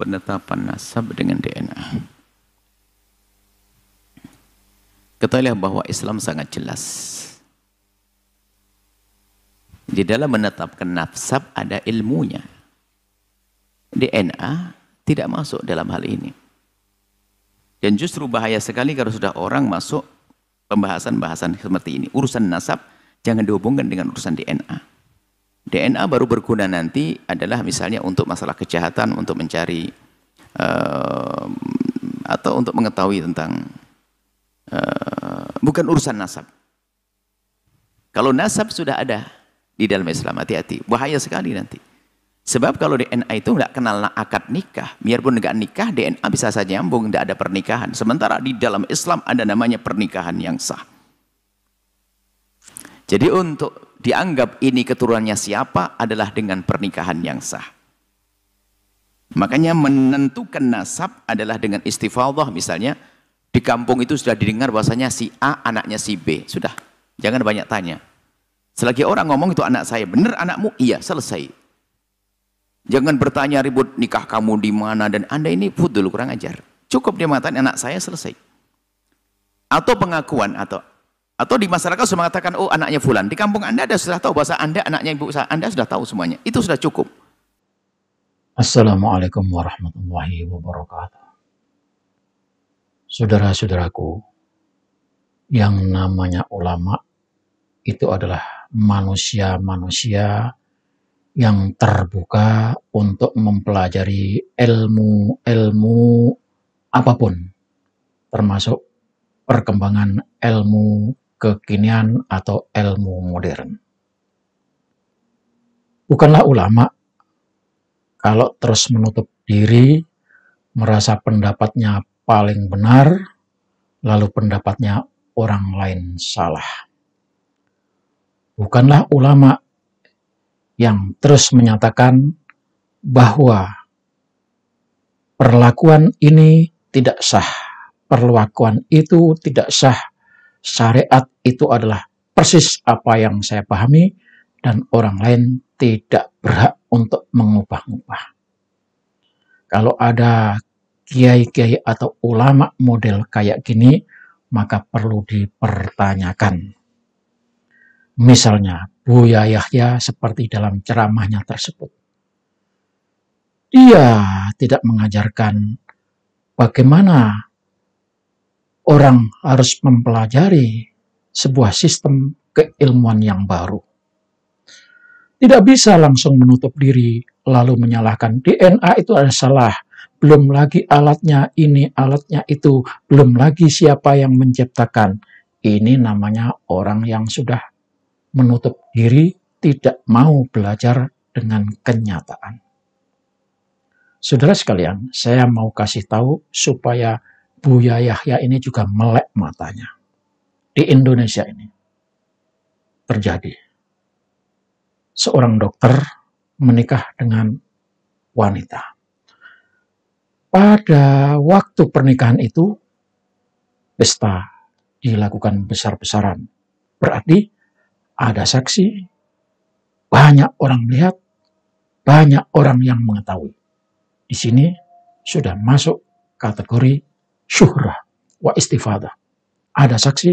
penetapan nasab dengan DNA. Ketahuilah bahwa Islam sangat jelas. Di dalam menetapkan nasab ada ilmunya. DNA tidak masuk dalam hal ini. Dan justru bahaya sekali kalau sudah orang masuk pembahasan-bahasan seperti ini. Urusan nasab jangan dihubungkan dengan urusan DNA. DNA baru berguna nanti adalah misalnya untuk masalah kejahatan, untuk mencari atau untuk mengetahui tentang bukan urusan nasab. Kalau nasab sudah ada di dalam Islam, hati-hati, bahaya sekali nanti. Sebab kalau DNA itu nggak kenal akad nikah, biarpun nggak nikah, DNA bisa saja nyambung, nggak ada pernikahan. Sementara di dalam Islam ada namanya pernikahan yang sah. Jadi untuk dianggap ini keturunannya siapa adalah dengan pernikahan yang sah. Makanya menentukan nasab adalah dengan istifadhah. Misalnya di kampung itu sudah didengar bahwasanya si A anaknya si B. Sudah, jangan banyak tanya. Selagi orang ngomong itu anak saya, benar anakmu? Iya, selesai. Jangan bertanya ribut nikah kamu di mana dan Anda ini fudul, kurang ajar. Cukup dia mengatakan anak saya, selesai. Atau pengakuan atau di masyarakat sudah mengatakan oh anaknya fulan. Di kampung Anda sudah tahu bahasa Anda anaknya ibu Anda, sudah tahu semuanya. Itu sudah cukup. Assalamualaikum warahmatullahi wabarakatuh. Saudara-saudaraku, yang namanya ulama itu adalah manusia-manusia yang terbuka untuk mempelajari ilmu apapun, termasuk perkembangan ilmu kekinian atau ilmu modern. Bukanlah ulama kalau terus menutup diri, merasa pendapatnya paling benar, lalu pendapatnya orang lain salah. Bukanlah ulama yang terus menyatakan bahwa perlakuan ini tidak sah, perlakuan itu tidak sah, syariat itu adalah persis apa yang saya pahami dan orang lain tidak berhak untuk mengubah-ubah. Kalau ada kiai-kiai atau ulama model kayak gini, maka perlu dipertanyakan. Misalnya Buya Yahya seperti dalam ceramahnya tersebut. Dia tidak mengajarkan bagaimana orang harus mempelajari sebuah sistem keilmuan yang baru. Tidak bisa langsung menutup diri lalu menyalahkan DNA itu ada salah. Belum lagi alatnya ini, alatnya itu. Belum lagi siapa yang menciptakan. Ini namanya orang yang sudah menutup diri, tidak mau belajar dengan kenyataan. Saudara sekalian, saya mau kasih tahu supaya Buya Yahya ini juga melek matanya. Di Indonesia ini terjadi. Seorang dokter menikah dengan wanita. Pada waktu pernikahan itu, pesta dilakukan besar-besaran. Berarti ada saksi, banyak orang melihat, banyak orang yang mengetahui. Di sini sudah masuk kategori syuhrah wa istifadah. Ada saksi,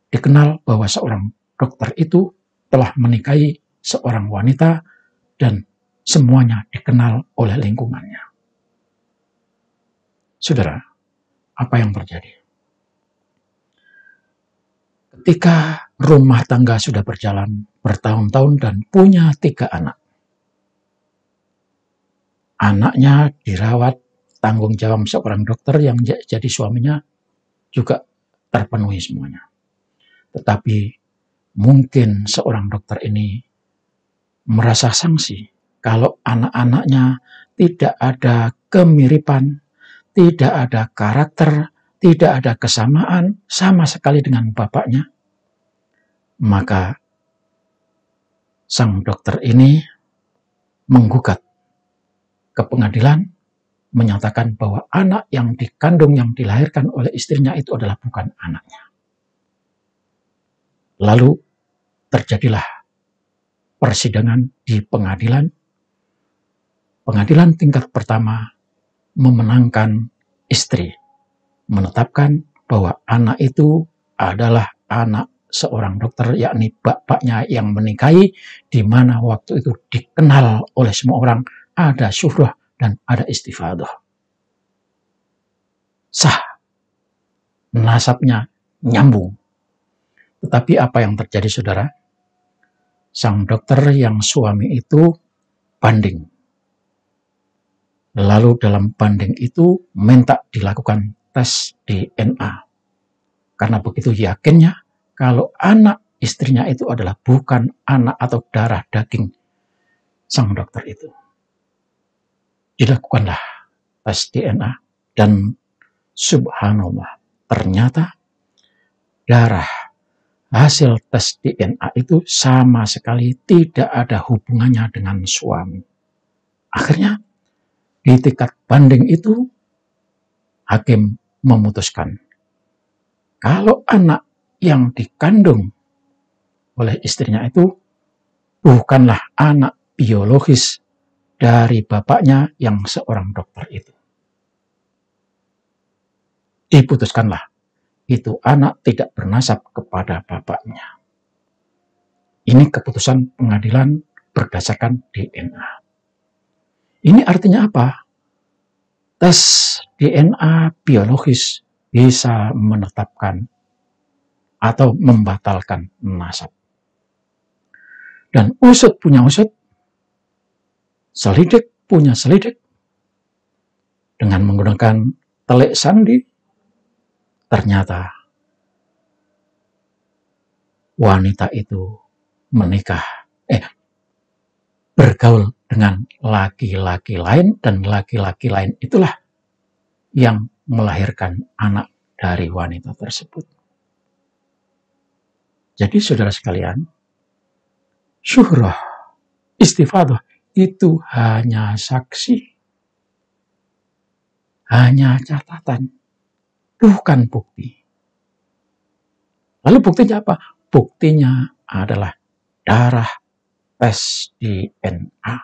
dikenal bahwa seorang dokter itu telah menikahi seorang wanita dan semuanya dikenal oleh lingkungannya. Saudara, apa yang terjadi? Ketika rumah tangga sudah berjalan bertahun-tahun dan punya 3 anak. Anaknya dirawat, tanggung jawab seorang dokter yang jadi suaminya juga terpenuhi semuanya. Tetapi mungkin seorang dokter ini merasa sangsi kalau anak-anaknya tidak ada kemiripan, tidak ada karakter, tidak ada kesamaan sama sekali dengan bapaknya. Maka sang dokter ini menggugat ke pengadilan, menyatakan bahwa anak yang dikandung, yang dilahirkan oleh istrinya itu adalah bukan anaknya. Lalu terjadilah persidangan di pengadilan tingkat pertama memenangkan istri, menetapkan bahwa anak itu adalah anak seorang dokter, yakni bapaknya yang menikahi, di mana waktu itu dikenal oleh semua orang, ada syuhrah dan ada istifadah. Sah, nasabnya nyambung. Tetapi apa yang terjadi, saudara? Sang dokter yang suami itu banding. Lalu dalam banding itu minta dilakukan tes DNA. Karena begitu yakinnya kalau anak istrinya itu adalah bukan anak atau darah daging sang dokter itu. Dilakukanlah tes DNA dan subhanallah, ternyata darah hasil tes DNA itu sama sekali tidak ada hubungannya dengan suami. Akhirnya di tingkat banding itu hakim memutuskan kalau anak yang dikandung oleh istrinya itu bukanlah anak biologis dari bapaknya yang seorang dokter itu. Diputuskanlah itu anak tidak bernasab kepada bapaknya. Ini keputusan pengadilan berdasarkan DNA. Ini artinya apa? Tes DNA biologis bisa menetapkan atau membatalkan nasab. Dan usut punya usut, selidik punya selidik, dengan menggunakan telik sandi, ternyata wanita itu bergaul dengan laki-laki lain, dan laki-laki lain itulah yang melahirkan anak dari wanita tersebut. Jadi saudara sekalian, syuhrah, istifadah itu hanya saksi, hanya catatan, bukan bukti. Lalu buktinya apa? Buktinya adalah darah tes DNA.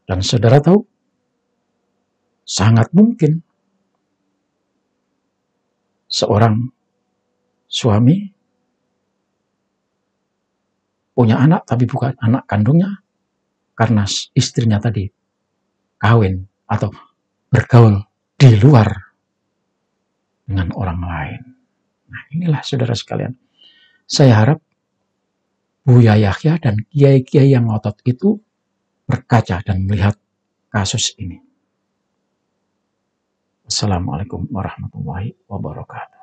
Dan saudara tahu, sangat mungkin seorang suami punya anak tapi bukan anak kandungnya karena istrinya tadi kawin atau bergaul di luar dengan orang lain. Nah, inilah saudara sekalian. Saya harap Buya Yahya dan kiai-kiai yang ngotot itu berkaca dan melihat kasus ini. Assalamualaikum warahmatullahi wabarakatuh.